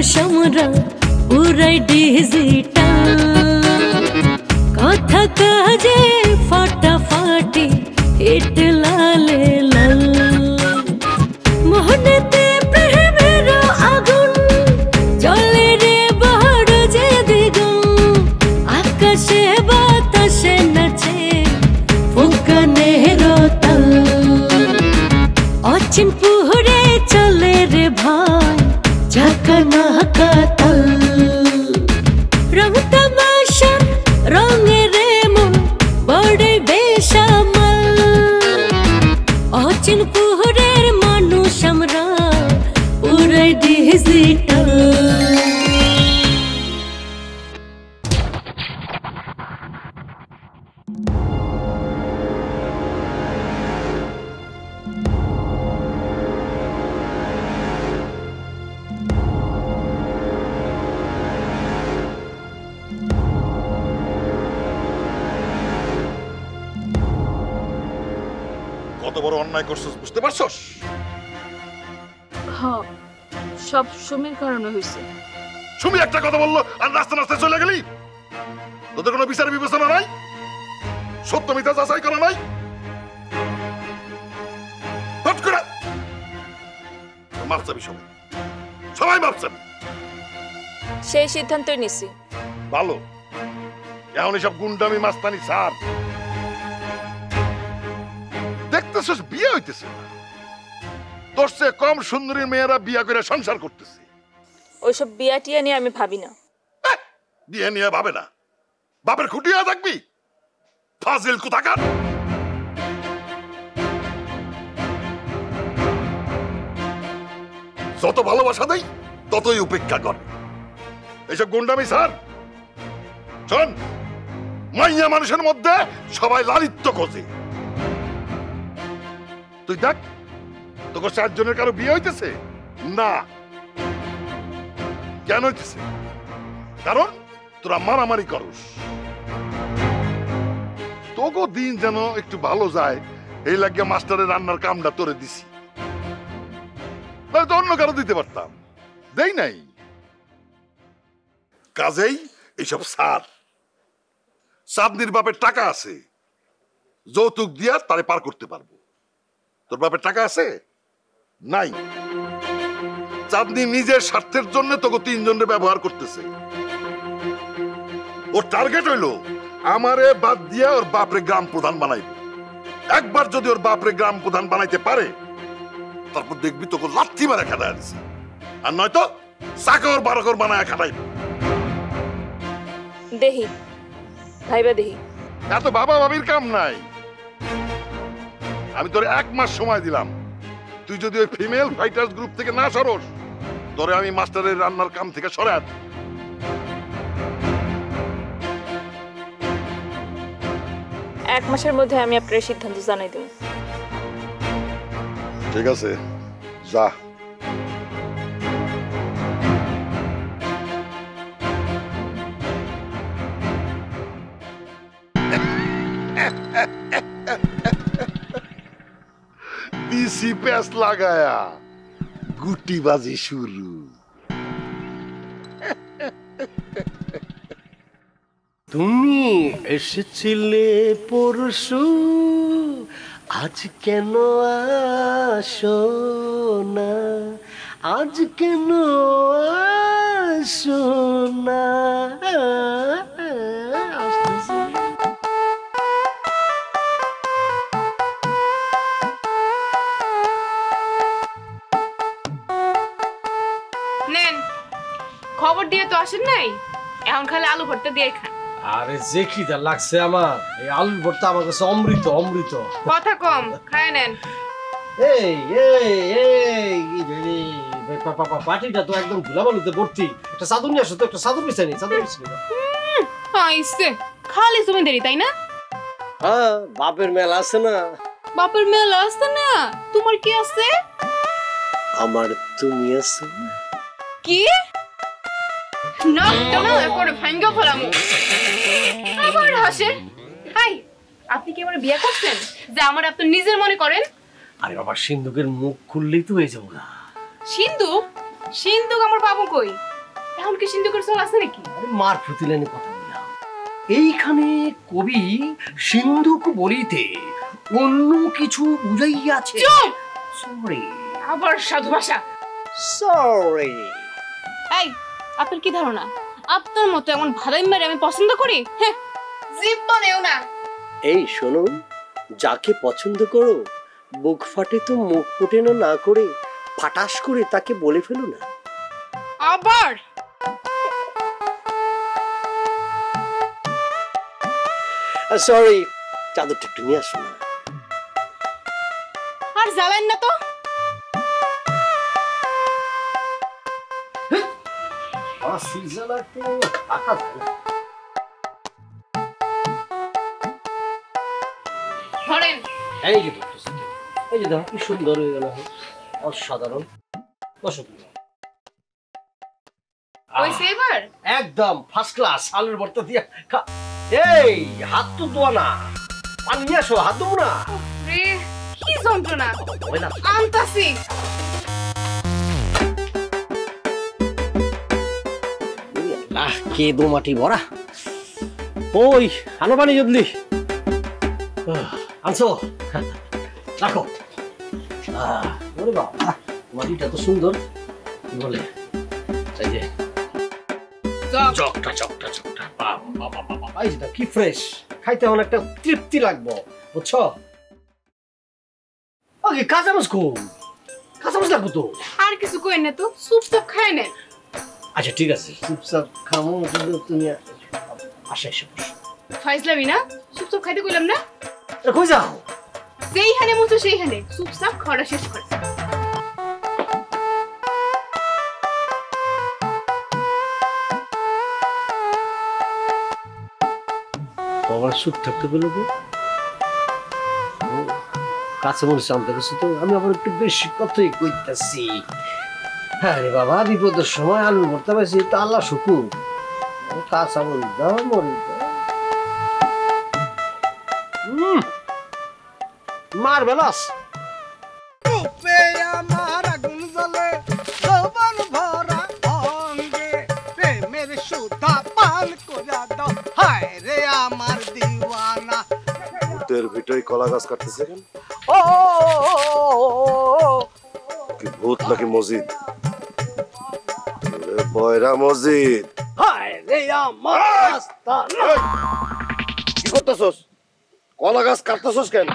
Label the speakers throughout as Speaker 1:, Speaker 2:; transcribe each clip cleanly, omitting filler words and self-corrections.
Speaker 1: মানুষ আমরা পুরাই ডিজিটাল, কথা কাজে ফাটাফাটি হিট লালে লাল। মোহনেতে প্রেমের আগুন জ্বলে রে বড় যে দ্বিগুণ, আকাশে বাতাসে নাচে ফুঁকানের তাল। অচিন পুহরে চলে রে ভাই ঝাঁকানা কাতাল, রং তামাশা রঙে রে মন বড় বেসামাল। অচিন পুহরের মানুষ আমরা পুরাই ডিজিটাল।
Speaker 2: কত বড় অন্যায় করছিস বুঝতে পারছস?
Speaker 3: হ্যাঁ, সব সুমির কারণে হয়েছে।
Speaker 2: সুমি একটা কথা বললো আর নাচতে নাচতে চলে গেলি। তোদের কোনো বিচার বিবেচনা নাই, সত্য মিথ্যা যাচাই করা নাই। মাপ চাবি সবাই, সবাই মাপ চাবি।
Speaker 3: সেই সিদ্ধান্তই নিছি।
Speaker 2: ভালো, এখন এসব গুন্ডামি মাস্তানি ছাড়। দেখতেছিস বিয়ে হইতেছে, তোর চেয়ে কম সুন্দরী মেয়েরা বিয়া করে সংসার করতেছে।
Speaker 3: ওইসব বিয়া টিয়া নিয়ে আমি ভাবি না।
Speaker 2: বিয়ে নিয়ে ভাবে না, বাপের খুঁটিয়া থাকবি ফাজিল কোথাকার। যত ভালোবাসা দেই ততই উপেক্ষা কর। এইসব গুন্ডামি স্যার শোন, মাইয়া মানুষের মধ্যে সবাই লালিত্য খোঁজে। তুই দেখ তোকে 4 জনের কারো বিয়ে হইতেছে না। কেন হইতেছে? কারণ তোরা মারামারি করস। তোকে দিন যেন একটু ভালো যায় এই লাগিয়া মাস্টারের রান্নার কামটা তোরে দিছি, তো অন্য কারো দিতে পারতাম, দেই নাই। কাজেই এইসব সার। চাঁদনির বাপের টাকা আছে, যৌতুক দিয়া তারে পার করতে পারবো। তোর বাপের টাকা আছে নাই। চাঁদনি নিজের স্বার্থের জন্য তোকে 3 জনের ব্যবহার করতেছে। ওর টার্গেট হইল আমারে বাদ দিয়া ওর বাপরে গ্রাম প্রধান বানাইব। একবার যদি ওর বাপরে গ্রাম প্রধান বানাইতে পারে, তারপর দেখবি তোকে লাথি মারা খাটাই দিছে, আর নয়তো চাকর বারকর বানায় খাটাইব।
Speaker 3: দেহি ভাইবা দেহি।
Speaker 2: এত বাবা বাবির কাম নাই। আমি তোরে 1 মাস সময় দিলাম, তুই যদি ওই ফিমেল ফাইটার্স গ্রুপ থেকে না সরস, তোরে আমি মাস্টারের রান্নার কাম থেকে সরাই দেব।
Speaker 3: 1 মাসের মধ্যে আমি আপনার সিদ্ধান্ত জানাই দেব।
Speaker 2: ঠিক আছে, যা। দিছি প্যাস লাগায়া গুটিবাজি শুরু।
Speaker 4: তুমি এসেছিলে পরশু, আজ কেন আসো না, আজ কেন আসো না।
Speaker 5: নেন, খবর দিয়ে তো আসেন নাই, এখন খালি আলু ভর্তা দিয়ে খান।
Speaker 4: আরে যে খিদা লাগছে আমার, এই আলুর ভর্তা আমার কাছে অমৃত অমৃত।
Speaker 5: কথা কম, খায় নেন।
Speaker 4: এই এই এই পাটিটা তো একদম ধুলাবালুতে ভর্তি। একটা চাদর নিয়ে আসো তো, একটা চাদর পিছাই নি, চাদর পিছাই নি।
Speaker 5: আইছে খালি তুমি দেরি, তাই না?
Speaker 4: হ্যাঁ, বাপের মেলা আছে না।
Speaker 5: বাপের মেলা আছে না? তোমার কি আছে?
Speaker 4: আমার তুমি আছে।
Speaker 5: কি নকটা না করে ভাঙ্গা ফেলামু। আবার হাসে। হাই, আপনি কি আমার বিয়ে করছেন যে আমার আপনি নিজের মনে করেন?
Speaker 4: আরে বাবা, সিন্ধুকের মুখ খুললেই তো হয়ে যাবো না।
Speaker 5: সিন্ধুক? সিন্ধুক আমার বাবু কই? এখন কি সিন্ধুকের চল আছে নাকি?
Speaker 4: আরে মার প্রতিলাইনে কথা বললাম, এইখানে কবি সিন্ধুক বলিতে অন্য কিছু বুঝাইয়াছে।
Speaker 5: চুপ!
Speaker 4: সরি
Speaker 5: আবার সাধু ভাষা।
Speaker 4: সরি।
Speaker 5: এই, আপনার কি ধারণা আপনার মতো এমন ভাদাই মেরে আমি পছন্দ করি? হ্যাঁ, জীবনেও না।
Speaker 6: এই শোনো, যাকে পছন্দ করো বুক ফাটে তো মুখ ফুটেনো না করে ফাটাস করে তাকে বলে ফেলো না।
Speaker 5: আবার
Speaker 6: সরি, চাদরটা একটু নিয়ে আসো না।
Speaker 5: আর জ্বালেন না তো। ধরেন।
Speaker 4: এই যে এই যে দেখো কি সুন্দর হয়ে গেল, অসাধারণ। বসো তুমি।
Speaker 5: হইছে এবার?
Speaker 4: একদম ফার্স্ট ক্লাস। আলুর ভর্তা দিয়া এই হাত তো ধোয়া না, পানি নিয়ে আসো, হাত ধোবো না।
Speaker 5: রে কি যন্ত্রণা।
Speaker 4: ওই না
Speaker 5: আনতাছি।
Speaker 4: কে দো মাটি ভরা। ওই আনো পানি জলদি। আনছো, রাখো। ওরে বাবা, মাটিটা তো সুন্দর। কি বলে এই যে চকটা চকটা চকটা, বাবা বাবা, এই যে কি ফ্রেশ, খাইতে এখন একটা তৃপ্তি লাগবো, বুঝছো? ওকে, কাঁচামচ কোন? কাঁচামচ লাগবো তো।
Speaker 5: আর কিছু কই না তো, চুপচাপ খায় নেন।
Speaker 4: আচ্ছা ঠিক আছে, চুপচাপ খামো, কিন্তু তুমি আসে এসে বসো।
Speaker 5: ফাইজলামি না, চুপচাপ খাইতে কইলাম না।
Speaker 4: কই যাও?
Speaker 5: সেইখানে মুছো সেইখানে, চুপচাপ খাওয়াটা শেষ করে।
Speaker 4: আমার সুখ থাকতে পেলো তো কাছে মনে শান্ত গেছে তো, আমি আবার একটু বেশি কথাই কইতাছি। হ্যাঁ রে বাবা, বিপদের সময় আলু ভর্তা পাইছি, তা আল্লাহ শুকুর। কাঁচা মরিচ দাও, মরিচ দাও। মার বেলাস
Speaker 7: আমার আগুন জ্বলে যৌবন ভরা অঙ্গে, প্রেমের সুধা পান কইরা দাও, হায় রে আমার দিওয়ানা।
Speaker 2: ভূতের ভিতরে কলা গাছ কাটতেছে কেন?
Speaker 7: ও
Speaker 2: কি ভূত নাকি মসজিদ? বয়রা মসজিদ।
Speaker 7: হায় রে আমার আস্তানা।
Speaker 2: কি করতেছস? কলা গাছ কাটতেছস কেন?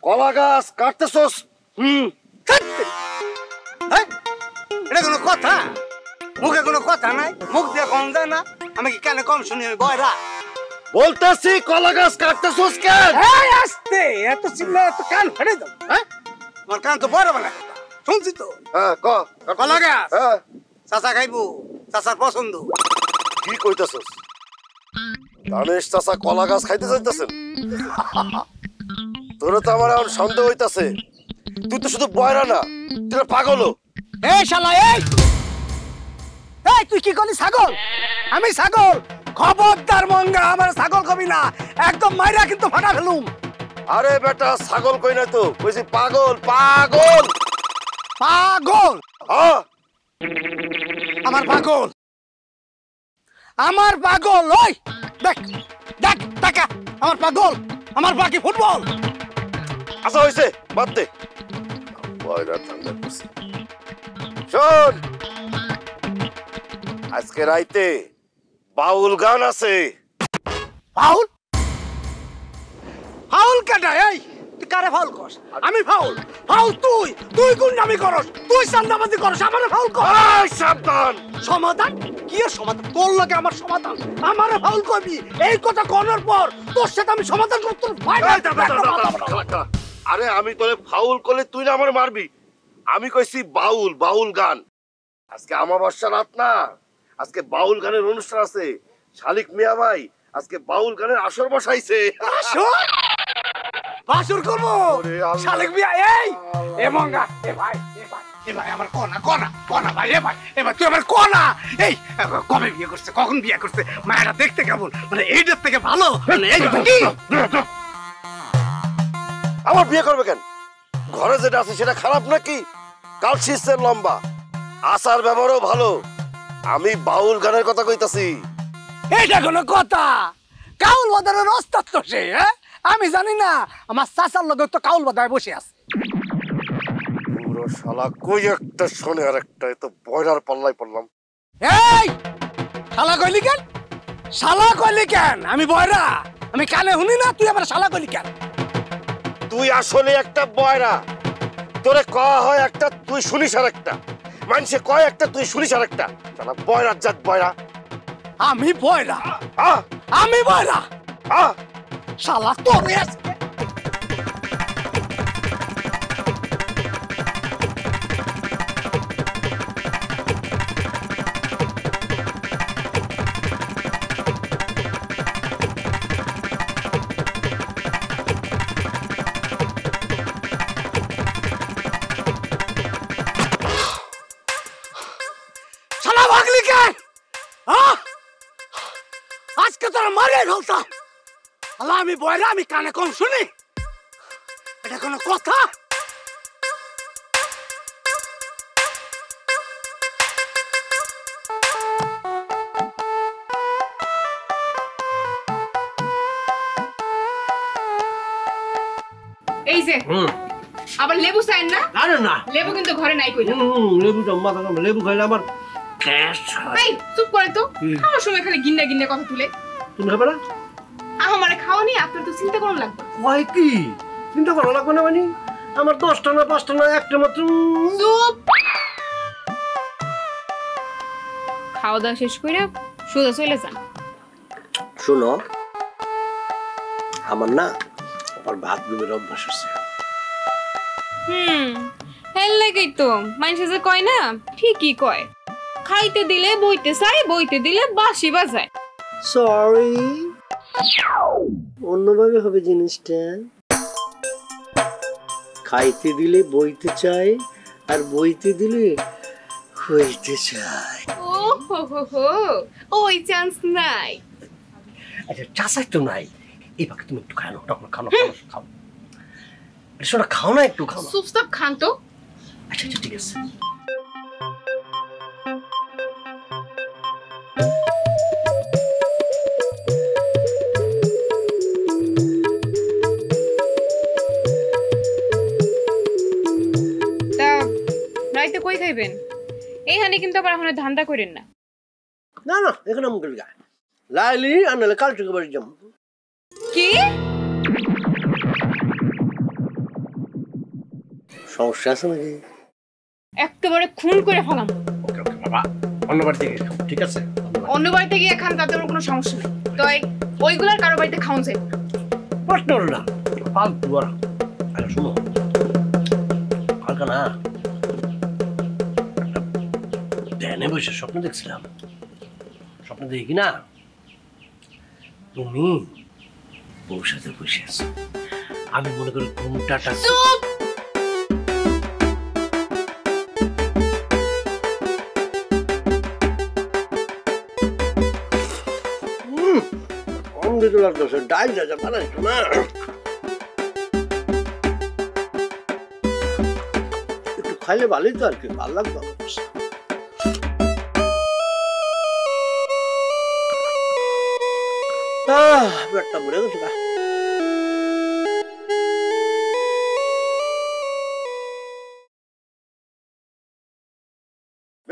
Speaker 2: কলা গাছ কাটতেছস?
Speaker 7: এটা কোনো কথা? মুখে কোনো কথা নাই? মুখ দিয়ে কম যায় না? আমি কি কানে কম শুনি? আমি বয়রা।
Speaker 2: বলতেছি কলা গাছ কাটতেছস কেন?
Speaker 7: এই আস্তে, এত চিল্লা, এত কান ফাড়ে দাও। হ্যাঁ, আমার কান তো বড় বানা, শুনছি তো।
Speaker 2: হ্যাঁ ক।
Speaker 7: কলা গাছ?
Speaker 2: হ্যাঁ।
Speaker 7: চাচা খাইবো, চাচার পছন্দ।
Speaker 2: কি কইতাছস? দানেশ চাচা কলা গাছ খাইতে চাইতেছেন? তোরা তো আমার এখন সন্দেহ হইতাছে, তুই তো শুধু বয়রা না, তুই পাগলও।
Speaker 7: এই শালা, এই এই তুই কি করলি? ছাগল? আমি ছাগল? খবরদার মঙ্গা, আমার ছাগল কবি না, একদম মাইরা কিন্তু ফাটা ফেলুম।
Speaker 2: আরে বেটা, ছাগল কই না তো, কইছি পাগল। পাগল
Speaker 7: পাগল?
Speaker 2: হ্যাঁ,
Speaker 7: আমার পাগল, আমার পাগল। ওই দেখ দেখ টাকা, আমার পাগল, আমার বাকি ফুটবল।
Speaker 2: আচ্ছা হইছে, বাদ দে। বয়রা ঠান্ডা করছি। শোন, আজকে রাইতে বাউল গান আছে।
Speaker 7: ফাউল? ফাউল কেটা? এই তুই কারে ফাউল করস? আমি ফাউল? ফাউল তুই? তুই গুন্ডামি করস, তুই চান্দাবাজি করস, আমারে ফাউল কর।
Speaker 2: এই সাবধান!
Speaker 7: সমাধান? কি এর সমাধান? তোর লাগে আমার সমাধান? আমারে ফাউল করবি? এই কথা করার পর তোর সাথে আমি সমাধান করতে
Speaker 2: আরে আমি তোরে ফাউল করলে তুই না আমার মারবি। আমি কইছি বাউল, বাউল গান। আজকে আমাবস্যা রাত না, আজকে বাউল গানের অনুষ্ঠান আছে। শালিক মিয়া ভাই আজকে বাউল গানের আসর বসাইছে।
Speaker 7: বাসুর করবো?
Speaker 2: ওরে আল্লাহ।
Speaker 7: শালিক বিয়া, এই এ মঙ্গা, এ ভাই, এ ভাই, এ ভাই, আমার কনা কনা কনা ভাই, এ ভাই, এ ভাই, তুই আমার কনা। এই কবে বিয়ে করছে, কখন বিয়ে করছে, মায়েরা দেখতে কেমন, মানে এইটার থেকে ভালো, মানে এই কি?
Speaker 2: আমার বিয়ে করবে কেন? ঘরে যেটা আছে সেটা খারাপ নাকি? কাল শীষের লম্বা,
Speaker 6: আচার ব্যবহারও ভালো। আমি বাউল গানের কথা কইতাছি।
Speaker 7: এটা কোনো কথা? কাউল বাজারের ওস্তাদ তো সে, হ্যাঁ? আমি জানি না, আমার চাচার লগে তো কাউল বাজারে বসে আছে।
Speaker 6: পুরো শালা কই একটা শোনে আর একটা, তো বয়রার পাল্লাই পড়লাম।
Speaker 7: এই শালা কইলি কেন? শালা কইলি কেন? আমি বয়রা, আমি কানে শুনি না, তুই আবার শালা কইলি কেন?
Speaker 6: তুই আসলে একটা বয়রা। তোরে কয়া হয় একটা, তুই শুনিস আর একটা। মানুষে কয় একটা, তুই শুনিস আর একটা। শালা বয়রার জাত বয়রা।
Speaker 7: আমি বয়রা?
Speaker 6: আহ
Speaker 7: আমি বয়রা?
Speaker 6: আহ
Speaker 7: শালা তোরে আজকে আজকে তোরা মারে ফেলতাম। আল্লাহ, আমি বয়রা, আমি কানে কম শুনি? এটা কোনো কথা?
Speaker 5: এই যে আবার লেবু চাইন না?
Speaker 4: আরে না,
Speaker 5: লেবু কিন্তু ঘরে নাই কইলা।
Speaker 4: লেবু মাথা কামড়ে, লেবু খাইলে আমার গ্যাস হয়।
Speaker 5: এই চুপ করে তো, খাওয়ার সময় খালি গিন্না গিন্না কথা তুলে।
Speaker 4: তুমি খাবে না?
Speaker 5: আমারে খাওয়া নিয়ে আপনার তো চিন্তা করুন লাগবে।
Speaker 4: হয় কি চিন্তা করা লাগবে না? মানে আমার 10টা না 5টা না একটা মাত্র।
Speaker 5: চুপ। খাওয়া দাওয়া শেষ করে সোজা চলে যান।
Speaker 6: শোনো, আমার না আমার ভাত ডুবের অভ্যাস আছে।
Speaker 5: হেল লাগেই তো মানুষে যে কয় না, ঠিকই কয়। খাইতে দিলে বইতে চাই, বইতে দিলে বাঁশি বাজায়।
Speaker 6: সরি, অন্যভাবে হবে জিনিসটা। খাইতে দিলে বইতে চাই, আর বইতে দিলে হইতে চাই।
Speaker 5: ও হো হো হো, ওই চান্স নাই।
Speaker 4: আচ্ছা, চাষাই তো নাই। এই পাকে তুমি একটু খাও, তখন খাও খাও। শোনা, খাও না, একটু খাও।
Speaker 5: চুপচাপ খান তো।
Speaker 4: আচ্ছা আচ্ছা, ঠিক আছে।
Speaker 5: তা রাইতে কই খাইবেন? এইখানে কিন্তু আবার এখন ধান্দা করেন না।
Speaker 6: না না, এখানে মুখের গা লাইলি, আর নাহলে কাল থেকে বাড়ি যাবো।
Speaker 5: কি
Speaker 6: সমস্যা আছে নাকি?
Speaker 5: একেবারে খুন করে ফেলাম।
Speaker 4: ওকে ওকে বাবা, অন্য বাড়ি থেকে খাও, ঠিক আছে?
Speaker 5: অন্য বাড়িতে গিয়ে খান, তাতে আমার কোনো সমস্যা নেই। তাই ওইগুলার কারো বাড়িতে খাওন যায়
Speaker 4: প্রশ্ন হলো না, ফালতু আর। আরে শোনো, কালকে না ধ্যানে বসে স্বপ্ন দেখছিলাম। স্বপ্ন দেখি কি না, তুমি বউর সাথে বসে আছো। আমি মনে করি ঘুমটাটা
Speaker 5: চুপ।
Speaker 6: কম দিতে লাগতেছে, ডাল যা বানাইছো না। একটু খাইলে ভালোই তো, আর কি ভালো লাগতো। পেটটা ভরে গেছে।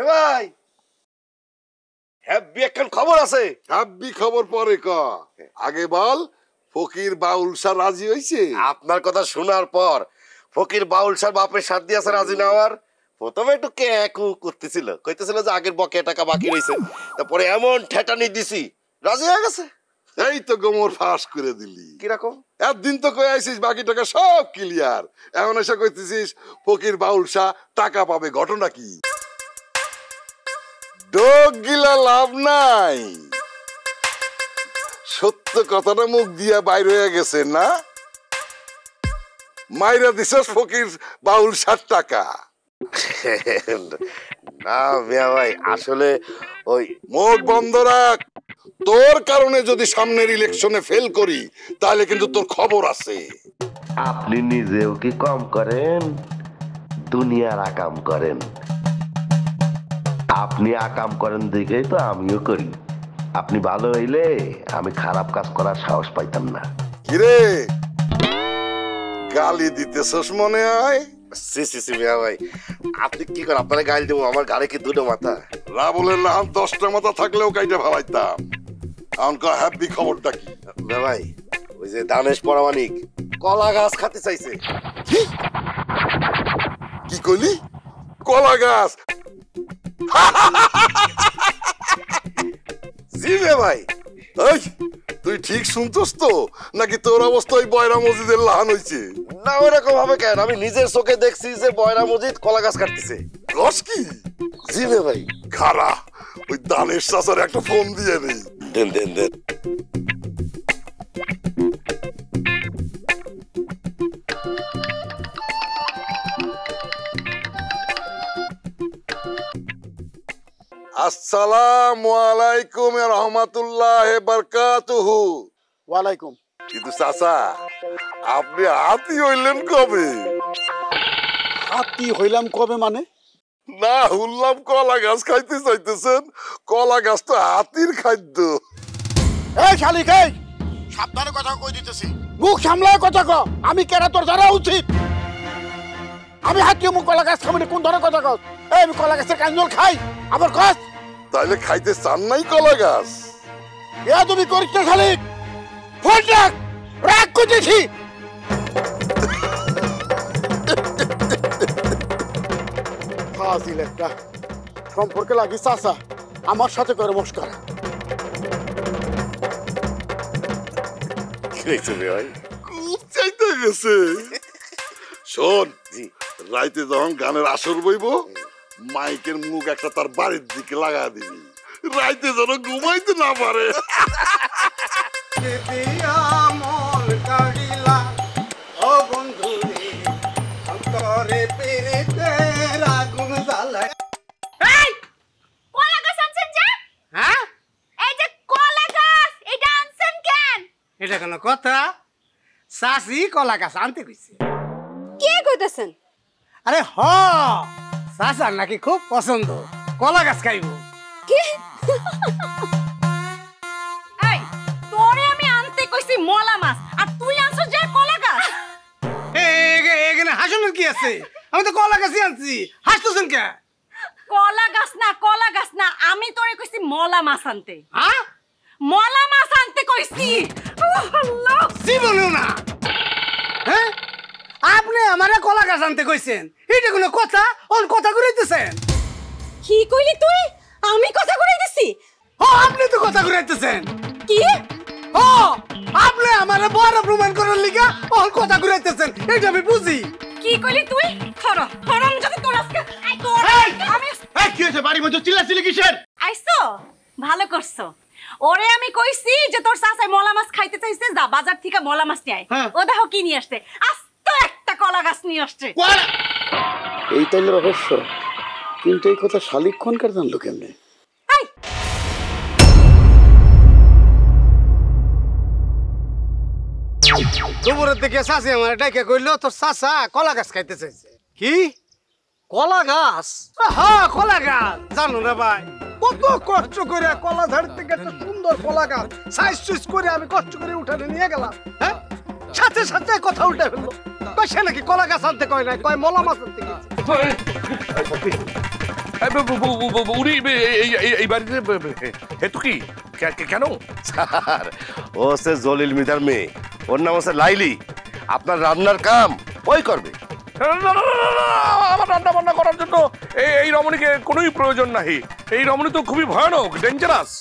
Speaker 6: ভাই, হ্যাপি একখান খবর আছে।
Speaker 2: হ্যাপি খবর পরে ক, আগে বল ফকির বাউল শাহ রাজি হইছে?
Speaker 6: আপনার কথা শোনার পর ফকির বাউল শাহ বাপের সাথ দিয়েছে রাজি না হওয়ার। প্রথমে একটু কেকু করতেছিল, কইতেছিল যে আগের বকেয়া টাকা বাকি রয়েছে। তারপরে এমন ঠেটানি দিছি, রাজি হয়ে গেছে।
Speaker 2: এই তো গোমর ফাঁস করে দিলি।
Speaker 6: কিরকম?
Speaker 2: একদিন তো কই আইছিস বাকি টাকা সব ক্লিয়ার, এখন এসে কইতেছিস ফকির বাউল শাহ টাকা পাবে। ঘটনা কি? ডোক গিলা লাভ নাই, সত্য কথাটা মুখ দিয়া বাইর হয়ে গেছে না। মাইরা দিছস ফকির বাউল শাহ টাকা।
Speaker 6: না মিয়া ভাই, আসলে ওই
Speaker 2: মুখ বন্ধ রাখ। তোর কারণে যদি সামনের ইলেকশনে ফেল করি তাহলে কিন্তু তোর খবর আছে।
Speaker 8: আপনি নিজেও কি কম করেন, দুনিয়ার আকাম করেন।
Speaker 6: আপনি আকাম করেন দেখেই তো আমিও করি। আপনি ভালো হইলে আমি খারাপ কাজ করার সাহস পাইতাম না।
Speaker 2: কিরে গালি দিতেছস মনে হয়?
Speaker 6: সি সি সি মিয়া ভাই, আপনি কি করেন? আপনারা গালি দেবো? আমার গাড়ি কি দুটো মাথা?
Speaker 2: রাবলের লাহান 10টা মাথা থাকলেও কাইটা ভাবাইতাম। এমনকার হ্যাপি খবরটা কি?
Speaker 6: মিয়া ভাই, ওই যে দানেশ পরামানিক কলা গাছ খাতে চাইছে।
Speaker 2: কি কইলি? কলা গাছ?
Speaker 6: জি মিয়া ভাই।
Speaker 2: এই তুই ঠিক শুনছস তো, নাকি তোর অবস্থা ওই বয়রা মসজিদের লাহান হইছে?
Speaker 6: না ওরকম হবে কেন? আমি নিজের চোখে দেখছি যে বয়রা মসজিদ কলা গাছ কাটতেছে।
Speaker 2: রস কি?
Speaker 6: জি মিয়া ভাই।
Speaker 2: খারা ওই দানেশ চাচার একটা ফোন দিয়ে নেই।
Speaker 6: দেন দেন দেন।
Speaker 2: আসসালামু আলাইকুম ওয়া রাহমাতুল্লাহি ওয়া বারাকাতুহু।
Speaker 8: ওয়ালাইকুম।
Speaker 2: কিন্তু চাচা আপনি হাতি হইলেন কবে?
Speaker 8: হাতি হইলাম কবে মানে?
Speaker 2: না হুল্লাম কলা গাছ খাইতে চাইতেছেন, কলা গাছ তো হাতির খাদ্য।
Speaker 8: এই শালিক, এই সাবধানে কথা কই দিতেছি, মুখ সামলায় কথা ক। আমি কেন তোর জানা উচিত? আমি হাতি মুখ কলা গাছ খাবি? কোন ধরনের কথা কস? এই আমি কলা গাছের কাঞ্জল খাই আবার কস?
Speaker 2: তাইলে খাইতে চান নাই কলা গাছ?
Speaker 8: এ তুমি করিস না শালিক। ফোন রাখ, রাখ করতেছি। ফাজিল একটা, সম্পর্কে লাগি চাচা, আমার সাথে করে মস্করা।
Speaker 6: কি হয়েছে মিয়া ভাই?
Speaker 2: খুব চাইতে গেছে। শোন, রাইতে যখন গানের আসর বইব, মাইকের মুখ একটা তার বাড়ির দিকে লাগা দিবি, রাইতে যেন ঘুমাইতে না পারে।
Speaker 7: এটা কোনো কথা? চাষি কলা গাছ আনতে কইছে।
Speaker 5: কে কইতেছেন?
Speaker 7: আরে হ, চাষার নাকি খুব পছন্দ, কলা গাছ খাইব।
Speaker 5: কি? এই তোরে আমি আনতে কইছি মলা মাছ, আর তুই আনছস যে কলা গাছ?
Speaker 7: এখানে হাসনের কি আছে? আমি তো কলা গাছই আনছি, হাসতেছেন কে?
Speaker 5: কলা গাছ না, আমি তোরে কইছি মলা মাছ আনতে।
Speaker 7: হ্যাঁ,
Speaker 5: মলা মাছ আনতে কইছি।
Speaker 7: জীবনেও না। হ্যাঁ, আপনি আমারে কলা গাছ আনতে কইছেন, এটা কোনো কথা? ওর কথা ঘুরাইতেছেন।
Speaker 5: কি কইলি তুই? আমি কথা কইরা দিছি?
Speaker 7: ও, আপনি তো কথা ঘুরাইতেছেন।
Speaker 5: কি?
Speaker 7: ও, আপনি আমারে বড় প্রমাণ করার লিগা ওর কথা ঘুরাইতেছেন, এটা আমি বুঝি।
Speaker 5: কি কইলি তুই? হরম যদি তোর আজকে আমি
Speaker 8: কি হয়েছে? বাড়ির মধ্যে চিল্লাচিল্লি কিসের?
Speaker 5: আইছো? ভালো করছো। ওরে আমি কইছি যে তোর চাচাই মলা মাছ খাইতে চাইছে, যা বাজার থেকে মলা মাছ নিয়ে আয়। ও দেখো কি নিয়ে আসছে, আস্ত একটা কলা গাছ নিয়ে আসছে।
Speaker 8: এই তাইলে রহস্য, কিন্তু এই কথা শালিক কোনকার জানলো কেমনে?
Speaker 7: দুপুরের দিকে চাষি আমার ডাইকে কইলো তোর চাচা কলা গাছ খাইতে চাইছে। কি কলা গাছ? হ্যাঁ, কলা গাছ। জানো না ভাই, কত কষ্ট করে কলা ঝাড় থেকে একটা সুন্দর কলা গাছ সাইজ সুইজ করে আমি কষ্ট করে উঠানে নিয়ে গেলাম। হ্যাঁ, সাথে সাথে কথা উল্টে ফেললো। কয় সে নাকি কলা গাছ আনতে কয় নাই, কয় মলা মাছ আনতে গেছে।
Speaker 9: উনি এই বাড়িতে হেতু কি? কেন?
Speaker 6: স্যার, ও হচ্ছে জলিল মিতার মেয়ে, ওর নাম হচ্ছে লাইলি। আপনার রান্নার কাম ওই করবে।
Speaker 9: আমার রান্না বান্না করার জন্য এই রমণীকে কোনোই প্রয়োজন নাই। এই রমণী তো খুবই ভয়ানক, ডেঞ্জারাস।